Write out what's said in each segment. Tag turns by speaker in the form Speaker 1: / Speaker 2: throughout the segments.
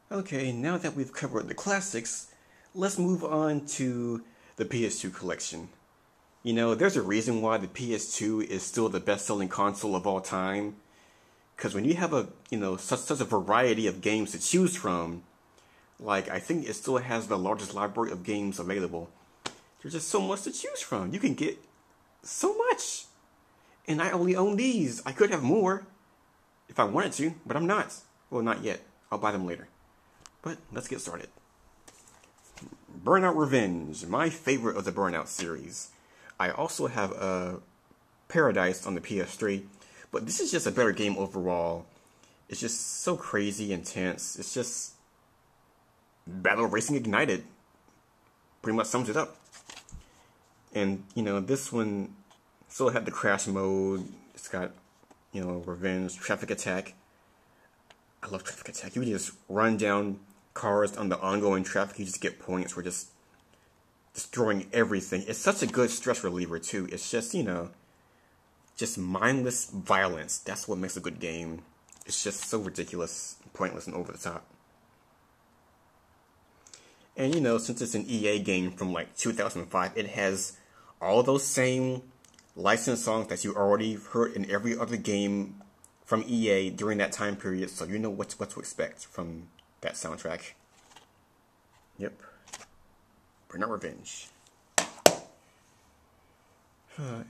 Speaker 1: Okay, now that we've covered the classics, let's move on to the PS2 collection. You know, there's a reason why the PS2 is still the best-selling console of all time. Because when you have such a variety of games to choose from, like, I think it still has the largest library of games available. There's just so much to choose from. You can get so much. And I only own these. I could have more if I wanted to, but I'm not. Well, not yet. I'll buy them later. But let's get started. Burnout Revenge, my favorite of the Burnout series. I also have Paradise on the PS3, but this is just a better game overall. It's just so crazy, intense. It's just Battle Racing Ignited. Pretty much sums it up. And, this one still had the crash mode. It's got, Revenge, Traffic Attack. I love Traffic Attack. You can just run down cars on the ongoing traffic. You just get points for just destroying everything. It's such a good stress reliever, too. It's just, just mindless violence. That's what makes a good game. It's just so ridiculous, pointless, and over the top. And, since it's an EA game from, 2005, it has all those same licensed songs that you already heard in every other game from EA during that time period, so you know what to expect from that soundtrack. Yep. Burnout Revenge.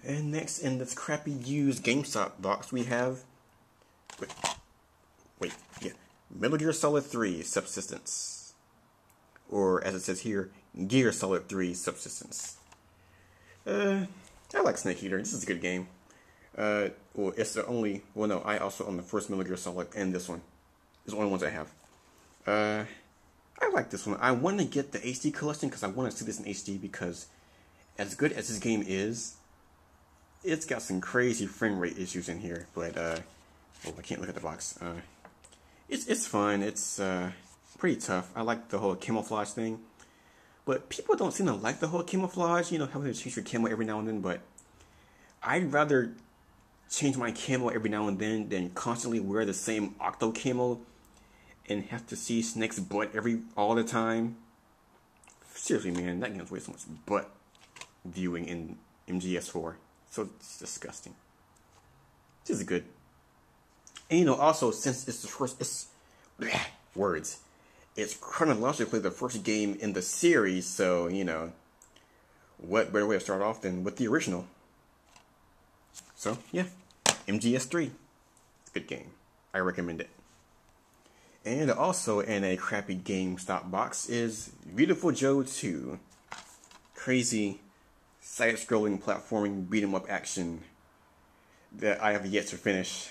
Speaker 1: And next in this crappy used GameStop box we have... yeah. Metal Gear Solid 3 Subsistence. Or, as it says here, Gear Solid 3 Subsistence. I like Snake Eater. This is a good game. It's the only... Well, no, I also own the first Metal Gear Solid and this one. It's the only ones I have. I like this one. I want to get the HD collection because I want to see this in HD because as good as this game is, it's got some crazy frame rate issues in here. But, I can't look at the box. It's fun. It's, pretty tough. I like the whole camouflage thing. But people don't seem to like the whole camouflage, having to change your camo every now and then, but I'd rather change my camo every now and then than constantly wear the same octo camo and have to see Snake's butt all the time. Seriously, man, that game's way so much butt viewing in MGS4. So it's disgusting. This is good. And also, since it's the first, words. It's chronologically the first game in the series, so, what better way to start off than with the original? So, yeah, MGS3. It's a good game. I recommend it. And also in a crappy GameStop box is Beautiful Joe 2. Crazy, side-scrolling platforming beat-em-up action that I have yet to finish.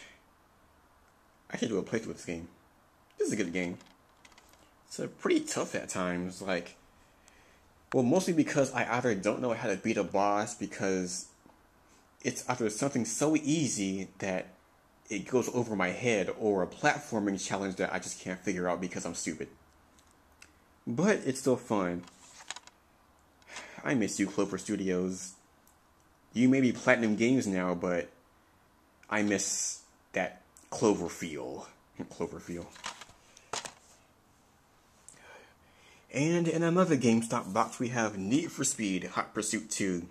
Speaker 1: I should do a playthrough with this game. This is a good game. It's pretty tough at times, mostly because I either don't know how to beat a boss because it's either something so easy that it goes over my head or a platforming challenge that I just can't figure out because I'm stupid. But it's still fun. I miss you, Clover Studios. You may be Platinum Games now, but I miss that Clover feel. Clover feel. And in another GameStop box, we have Need for Speed Hot Pursuit 2.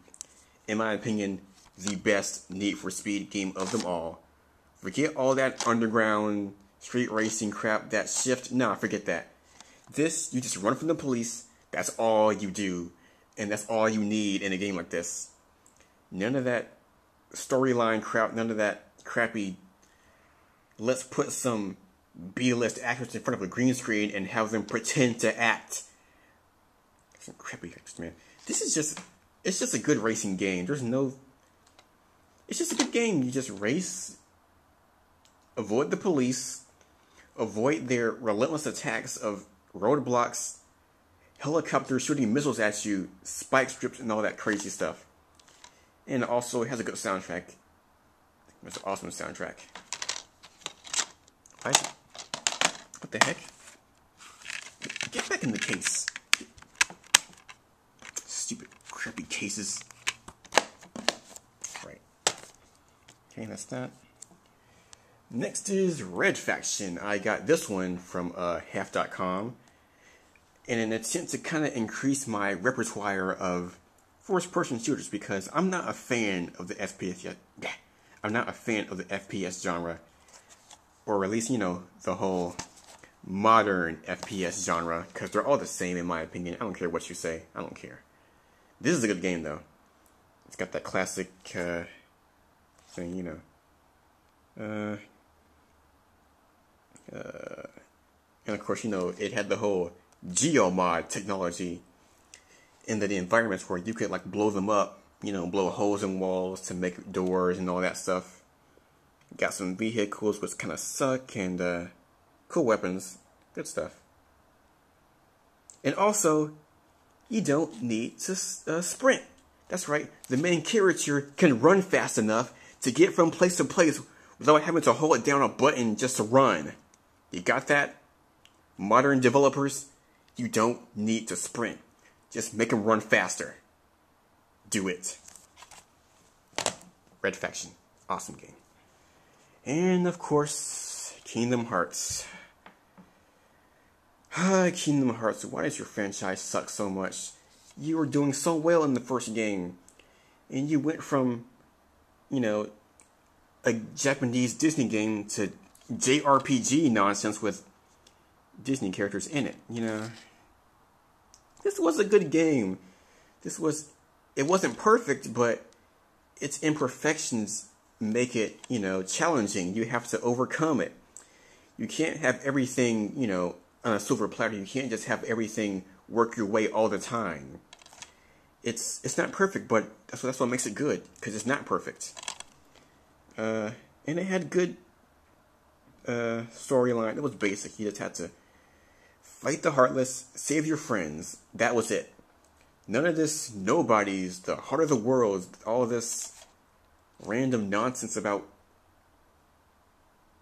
Speaker 1: In my opinion, the best Need for Speed game of them all. Forget all that underground street racing crap, that shift. Nah, forget that. This, you just run from the police. That's all you do. And that's all you need in a game like this. None of that storyline crap, none of that crappy, let's put some B-list actors in front of a green screen and have them pretend to act. Some crappy actors, man. This is just, it's just a good racing game. It's just a good game. You just race, avoid the police, avoid their relentless attacks of roadblocks, helicopters shooting missiles at you, spike strips, and all that crazy stuff. And also, it has a good soundtrack. It's an awesome soundtrack. What the heck? Get back in the case. Stupid, crappy cases. Right. Okay, that's that. Next is Red Faction. I got this one from half.com in an attempt to kind of increase my repertoire of first-person shooters because I'm not a fan of the FPS yet. I'm not a fan of the FPS genre, or at least, you know, the whole modern FPS genre, because they're all the same in my opinion. I don't care what you say. I don't care. This is a good game though. It's got that classic thing, you know. And of course, you know, it had the whole geomod technology in the environments where you could like blow them up, you know, blow holes in walls to make doors and all that stuff. Got some vehicles which kind of suck, and cool weapons. Good stuff. And also, you don't need to sprint. That's right, the main character can run fast enough to get from place to place without having to hold down a button just to run. You got that? Modern developers, you don't need to sprint. Just make them run faster. Do it. Red Faction. Awesome game. And of course, Kingdom Hearts. Kingdom Hearts, why does your franchise suck so much? You were doing so well in the first game, and you went from, you know, a Japanese Disney game to JRPG nonsense with Disney characters in it, you know. This was a good game. It wasn't perfect, but its imperfections make it, you know, challenging. You have to overcome it. You can't have everything, you know, on a silver platter. You can't just have everything work your way all the time. It's not perfect, but that's what makes it good, because it's not perfect. And it had good storyline. It was basic. You just had to fight the Heartless, save your friends. That was it. None of this nobodies, the heart of the world, all this random nonsense about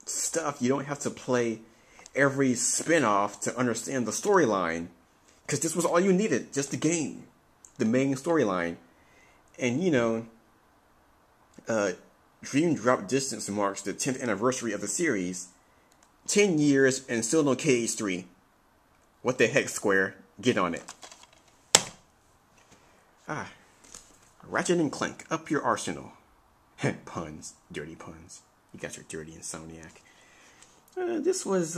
Speaker 1: stuff. You don't have to play every spin-off to understand the storyline, because this was all you needed, just the game, the main storyline. And you know, Dream Drop Distance marks the 10th anniversary of the series. 10 years and still no KH3. What the heck, Square? Get on it. Ratchet and Clank, up your arsenal. Puns, dirty puns. You got your dirty Insomniac. This was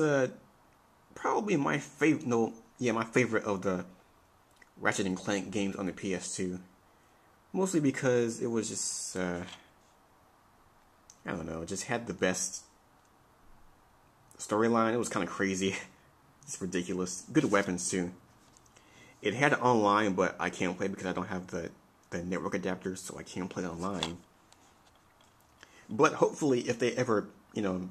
Speaker 1: probably my favorite. No, yeah, my favorite of the Ratchet and Clank games on the PS2. Mostly because it was just, I don't know, it just had the best storyline. It was kind of crazy. It's ridiculous. Good weapons too. It had online, but I can't play because I don't have the network adapters, so I can't play online. But hopefully, if they ever, you know,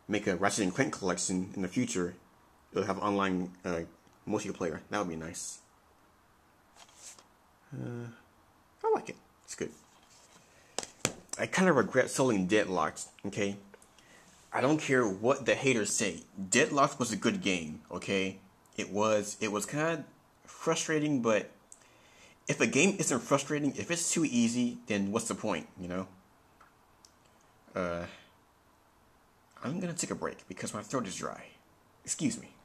Speaker 1: make a Ratchet and Clank collection in the future, it'll have online multiplayer. That would be nice. I like it. It's good. I kind of regret selling Deadlocked, okay? I don't care what the haters say. Deadlocked was a good game, okay? It was kind of frustrating, but if a game isn't frustrating, if it's too easy, then what's the point, you know? I'm gonna take a break because my throat is dry. Excuse me.